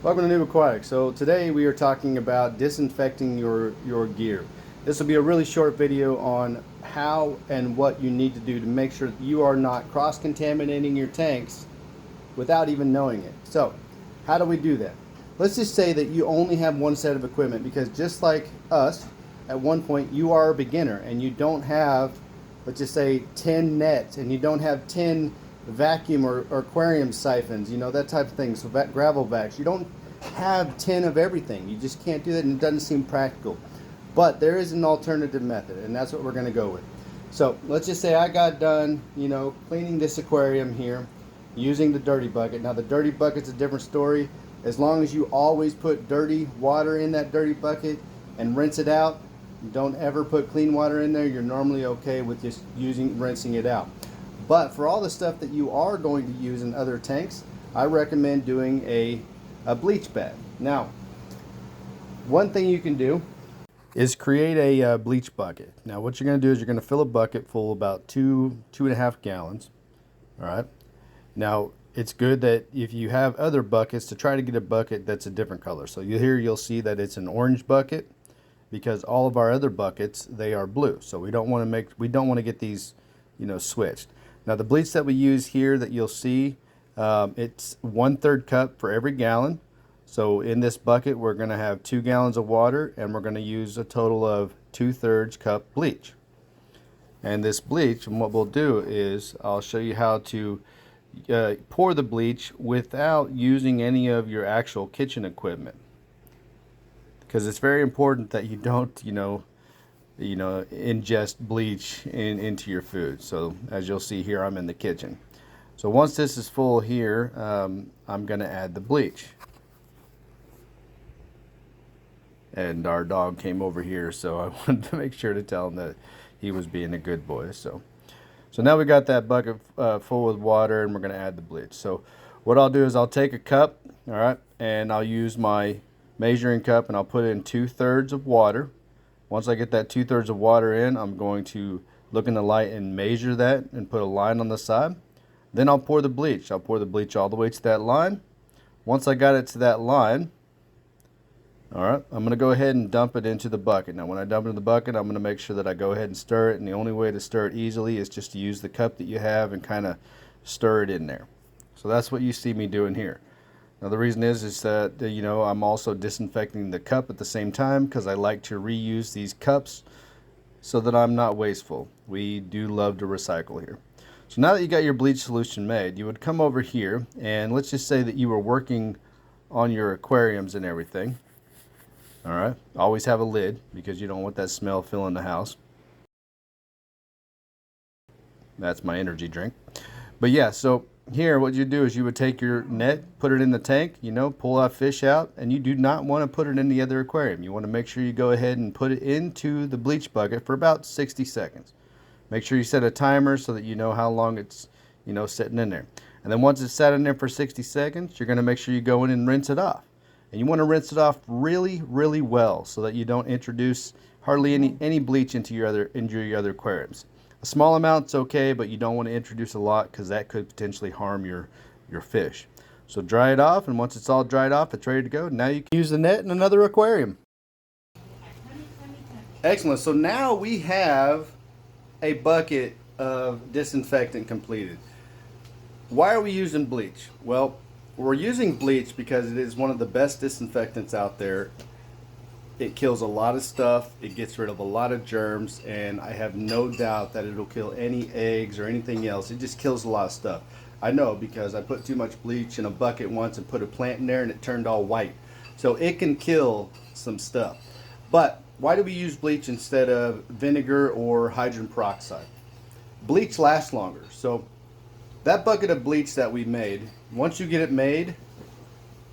Welcome to NoobAquatics. So today we are talking about disinfecting your gear. This will be a really short video on how and what you need to do to make sure that you are not cross-contaminating your tanks without even knowing it. So how do we do that? Let's just say that you only have one set of equipment, because just like us, at one point you are a beginner and you don't have, let's just say, 10 nets, and you don't have 10 vacuum or aquarium siphons, you know, that type of thing. So gravel vacs, you don't have 10 of everything. You just can't do that, and it doesn't seem practical. But there is an alternative method, and that's what we're going to go with. So let's just say I got done, you know, cleaning this aquarium here using the dirty bucket. Now the dirty bucket's a different story. As long as you always put dirty water in that dirty bucket and rinse it out, you don't ever put clean water in there, you're normally okay with just rinsing it out. But for all the stuff that you are going to use in other tanks, I recommend doing a bleach bath. Now, one thing you can do is create a bleach bucket. Now what you're going to do is you're going to fill a bucket full about 2.5 gallons. All right. Now it's good that if you have other buckets, to try to get a bucket that's a different color. So you'll see that it's an orange bucket, because all of our other buckets, they are blue. So we don't want to get these, you know, switched. Now the bleach that we use here that you'll see, it's 1/3 cup for every gallon. So in this bucket we're going to have 2 gallons of water, and we're going to use a total of 2/3 cup bleach. And this bleach, and what we'll do is I'll show you how to pour the bleach without using any of your actual kitchen equipment, because it's very important that you don't ingest bleach into your food. So as you'll see here, I'm in the kitchen. So once this is full here, I'm going to add the bleach. And our dog came over here, so I wanted to make sure to tell him that he was being a good boy. So now we got that bucket full with water, and we're going to add the bleach. So what I'll do is I'll take a cup, all right, and I'll use my measuring cup, and I'll put in 2/3 of water. Once I get that 2/3 of water in, I'm going to look in the light and measure that and put a line on the side. Then I'll pour the bleach. I'll pour the bleach all the way to that line. Once I got it to that line, all right, I'm going to go ahead and dump it into the bucket. Now when I dump it in the bucket, I'm going to make sure that I go ahead and stir it, and the only way to stir it easily is just to use the cup that you have and kind of stir it in there. So that's what you see me doing here. Now the reason is that, you know, I'm also disinfecting the cup at the same time, because I like to reuse these cups so that I'm not wasteful. We do love to recycle here. So now that you got your bleach solution made, you would come over here, and let's just say that you were working on your aquariums and everything. All right, always have a lid, because you don't want that smell filling the house. That's my energy drink. But yeah, so here what you do is you would take your net, put it in the tank, you know, pull that fish out, and you do not want to put it in the other aquarium. You want to make sure you go ahead and put it into the bleach bucket for about 60 seconds. Make sure you set a timer so that you know how long it's, you know, sitting in there. And then once it's sat in there for 60 seconds, you're going to make sure you go in and rinse it off. And you want to rinse it off really, really well, so that you don't introduce hardly any bleach into your other aquariums. A small amount's okay, but you don't want to introduce a lot, because that could potentially harm your fish. So dry it off, and once it's all dried off, it's ready to go. Now you can use the net in another aquarium. Excellent. So now we have a bucket of disinfectant completed. Why are we using bleach? Well, we're using bleach because it is one of the best disinfectants out there. It kills a lot of stuff, it gets rid of a lot of germs, and I have no doubt that it'll kill any eggs or anything else. It just kills a lot of stuff. I know, because I put too much bleach in a bucket once and put a plant in there, and it turned all white. So it can kill some stuff. But why do we use bleach instead of vinegar or hydrogen peroxide? Bleach lasts longer. So that bucket of bleach that we made, once you get it made,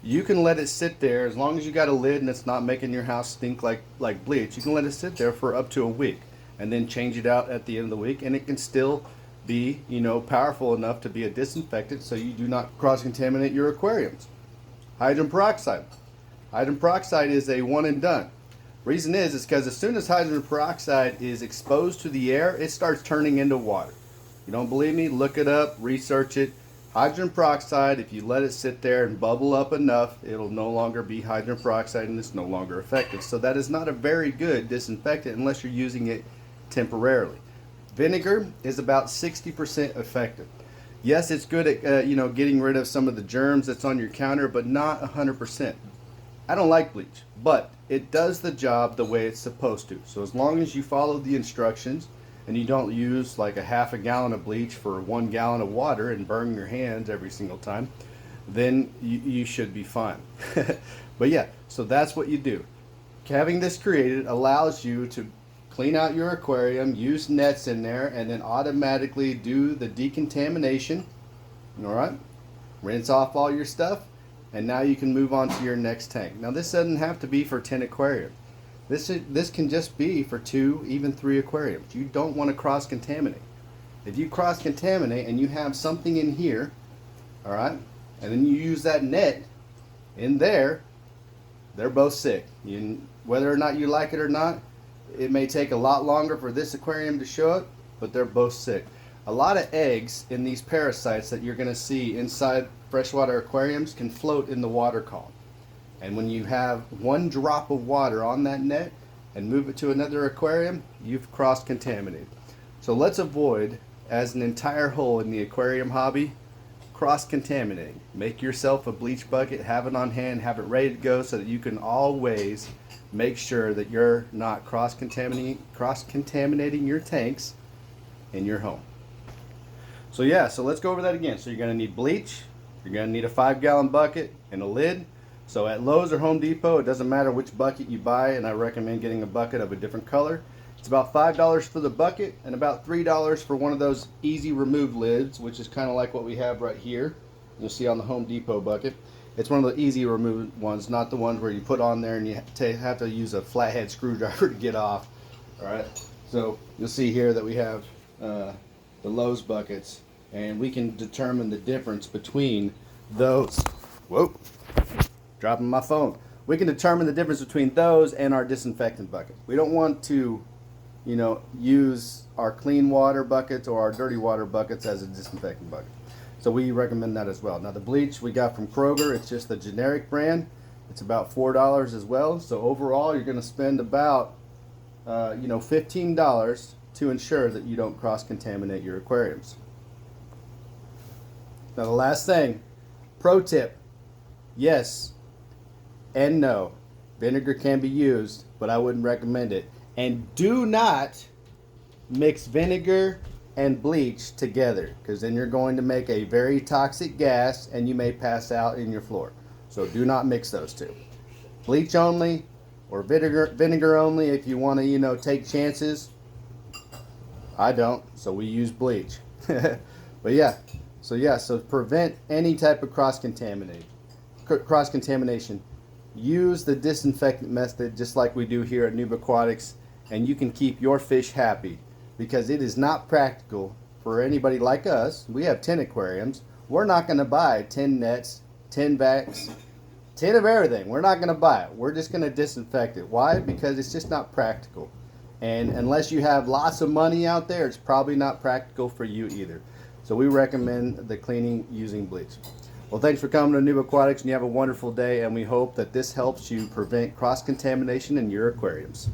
you can let it sit there, as long as you got a lid and it's not making your house stink like bleach. You can let it sit there for up to a week, and then change it out at the end of the week, and it can still be, you know, powerful enough to be a disinfectant, so you do not cross-contaminate your aquariums. Hydrogen peroxide. Hydrogen peroxide is a one and done. Reason is because as soon as hydrogen peroxide is exposed to the air, it starts turning into water. You don't believe me? Look it up, research it. Hydrogen peroxide, if you let it sit there and bubble up enough, it'll no longer be hydrogen peroxide and it's no longer effective. So that is not a very good disinfectant unless you're using it temporarily. Vinegar is about 60% effective. Yes, it's good at getting rid of some of the germs that's on your counter, but not 100%. I don't like bleach, but it does the job the way it's supposed to. So as long as you follow the instructions and you don't use like a half a gallon of bleach for 1 gallon of water and burn your hands every single time, then you should be fine. But yeah, so that's what you do. Having this created allows you to clean out your aquarium, use nets in there, and then automatically do the decontamination. All right, rinse off all your stuff, and now you can move on to your next tank. Now this doesn't have to be for 10 aquariums. This can just be for 2, even 3 aquariums. You don't want to cross-contaminate. If you cross-contaminate and you have something in here, all right, and then you use that net in there, they're both sick. Whether or not you like it or not, it may take a lot longer for this aquarium to show up, but they're both sick. A lot of eggs in these parasites that you're going to see inside freshwater aquariums can float in the water column. And when you have 1 drop of water on that net and move it to another aquarium, you've cross-contaminated. So let's avoid, as an entire whole in the aquarium hobby, cross-contaminating. Make yourself a bleach bucket, have it on hand, have it ready to go so that you can always make sure that you're not cross-contaminating your tanks in your home. So yeah, so let's go over that again. So you're going to need bleach, you're going to need a 5-gallon bucket and a lid. So at Lowe's or Home Depot, it doesn't matter which bucket you buy, and I recommend getting a bucket of a different color. It's about $5 for the bucket and about $3 for one of those easy remove lids, which is kind of like what we have right here. You'll see on the Home Depot bucket. It's one of the easy remove ones, not the ones where you put on there and you have to use a flathead screwdriver to get off. All right. So you'll see here that we have the Lowe's buckets, and we can determine the difference between those. Whoa. Dropping my phone. We can determine the difference between those and our disinfectant bucket. We don't want to, use our clean water buckets or our dirty water buckets as a disinfectant bucket. So we recommend that as well. Now the bleach we got from Kroger, it's just the generic brand. It's about $4 as well. So overall, you're going to spend about, $15 to ensure that you don't cross-contaminate your aquariums. Now the last thing, pro tip, yes and no, vinegar can be used, but I wouldn't recommend it. And do not mix vinegar and bleach together, because then you're going to make a very toxic gas and you may pass out in your floor. So do not mix those two. Bleach only or vinegar only if you want to, take chances. I don't, so we use bleach. But yeah, so prevent any type of cross-contamination. Use the disinfectant method just like we do here at NoobAquatics, and you can keep your fish happy, because it is not practical for anybody like us. We have 10 aquariums. We're not going to buy 10 nets, 10 vacs, 10 of everything. We're not going to buy it. We're just going to disinfect it. Why? Because it's just not practical. And unless you have lots of money out there, it's probably not practical for you either. So we recommend the cleaning using bleach. Well, thanks for coming to NoobAquatics, and you have a wonderful day, and we hope that this helps you prevent cross-contamination in your aquariums.